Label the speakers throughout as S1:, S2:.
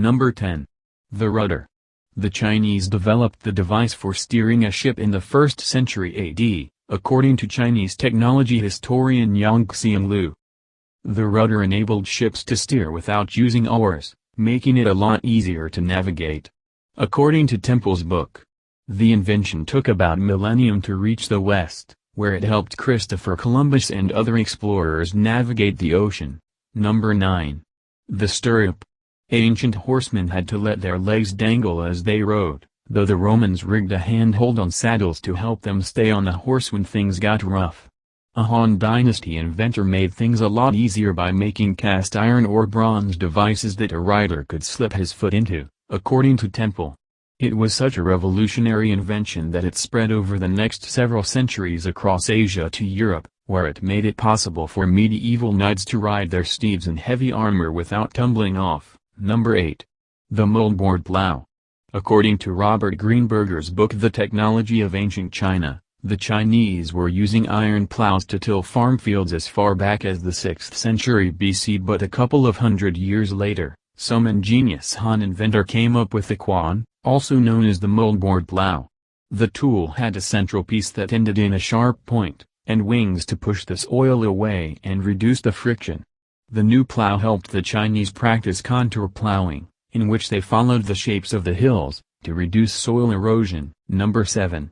S1: Number 10. The rudder. The Chinese developed the device for steering a ship in the 1st century AD, according to Chinese technology historian Yang Xianglu. The rudder enabled ships to steer without using oars, making it a lot easier to navigate. According to Temple's book, the invention took about a millennium to reach the West, where it helped Christopher Columbus and other explorers navigate the ocean. Number 9. The stirrup. Ancient horsemen had to let their legs dangle as they rode, though the Romans rigged a handhold on saddles to help them stay on the horse when things got rough. A Han Dynasty inventor made things a lot easier by making cast iron or bronze devices that a rider could slip his foot into, according to Temple. It was such a revolutionary invention that it spread over the next several centuries across Asia to Europe, where it made it possible for medieval knights to ride their steeds in heavy armor without tumbling off. Number 8. The moldboard plow. According to Robert Greenberger's book The Technology of Ancient China, the Chinese were using iron plows to till farm fields as far back as the 6th century BC, but a couple of hundred years later, some ingenious Han inventor came up with the quan, also known as the moldboard plow. The tool had a central piece that ended in a sharp point, and wings to push the soil away and reduce the friction. The new plow helped the Chinese practice contour plowing, in which they followed the shapes of the hills, to reduce soil erosion. Number 7.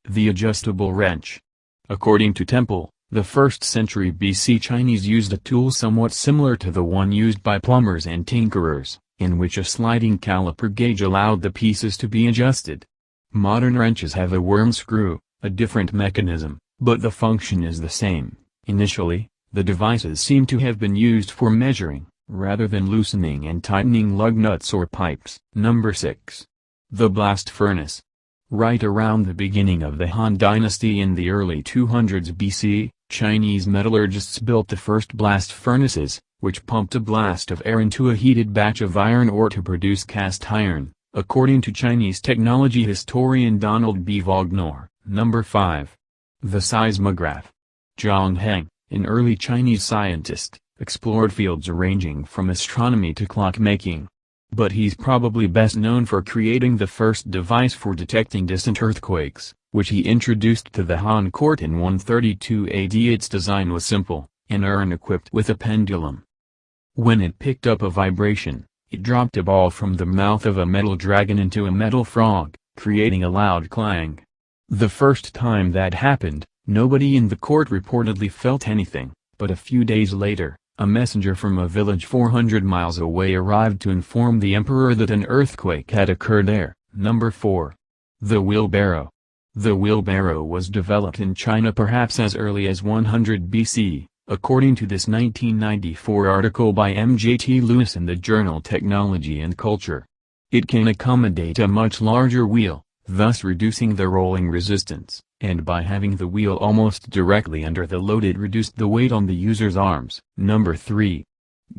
S1: The adjustable wrench. According to Temple, the 1st century BC Chinese used a tool somewhat similar to the one used by plumbers and tinkerers, in which a sliding caliper gauge allowed the pieces to be adjusted. Modern wrenches have a worm screw, a different mechanism, but the function is the same. Initially, the devices seem to have been used for measuring, rather than loosening and tightening lug nuts or pipes. Number 6. The blast furnace. Right around the beginning of the Han Dynasty in the early 200s BC, Chinese metallurgists built the first blast furnaces, which pumped a blast of air into a heated batch of iron ore to produce cast iron, according to Chinese technology historian Donald B. Vognor. Number 5. The seismograph. Zhang Heng, an early Chinese scientist, explored fields ranging from astronomy to clockmaking. But he's probably best known for creating the first device for detecting distant earthquakes, which he introduced to the Han court in 132 AD. Its design was simple, an urn equipped with a pendulum. When it picked up a vibration, it dropped a ball from the mouth of a metal dragon into a metal frog, creating a loud clang. The first time that happened, nobody in the court reportedly felt anything, but a few days later, a messenger from a village 400 miles away arrived to inform the emperor that an earthquake had occurred there. Number 4. The wheelbarrow. The wheelbarrow was developed in China perhaps as early as 100 BC, according to this 1994 article by M.J.T. Lewis in the journal Technology and Culture. It can accommodate a much larger wheel, thus reducing the rolling resistance, and by having the wheel almost directly under the load it reduced the weight on the user's arms. Number 3.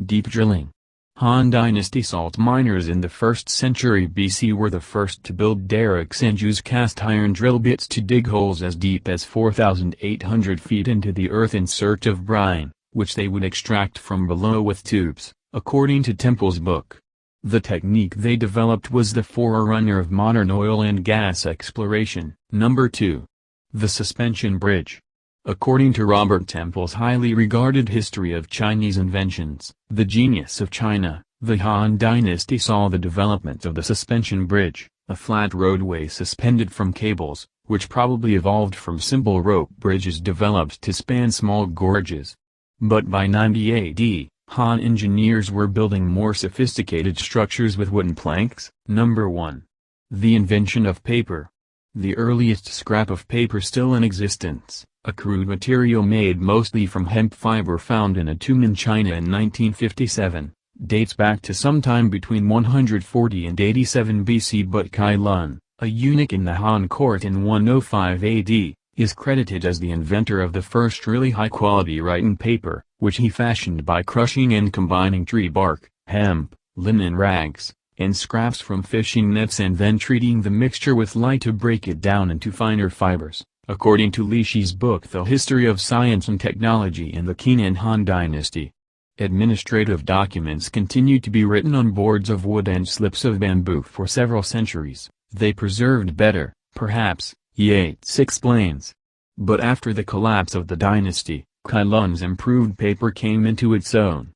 S1: Deep drilling. Han Dynasty salt miners in the 1st century BC were the first to build derricks and use cast iron drill bits to dig holes as deep as 4,800 feet into the earth in search of brine, which they would extract from below with tubes, according to Temple's book. The technique they developed was the forerunner of modern oil and gas exploration. Number 2. The suspension bridge. According to Robert Temple's highly regarded History of Chinese Inventions, The Genius of China, the Han Dynasty saw the development of the suspension bridge, a flat roadway suspended from cables, which probably evolved from simple rope bridges developed to span small gorges. But by 90 AD, Han engineers were building more sophisticated structures with wooden planks. Number 1. The invention of paper. The earliest scrap of paper still in existence, a crude material made mostly from hemp fiber found in a tomb in China in 1957, dates back to sometime between 140 and 87 BC. But Kai Lun, a eunuch in the Han court in 105 AD, is credited as the inventor of the first really high-quality writing paper, which he fashioned by crushing and combining tree bark, hemp, linen rags, and scraps from fishing nets and then treating the mixture with light to break it down into finer fibers. According to Li Shi's book The History of Science and Technology in the Qin and Han Dynasty, Administrative documents continued to be written on boards of wood and slips of bamboo for several centuries. They preserved better, perhaps, Yates explains. But after the collapse of the dynasty, Ceylon's improved paper came into its own.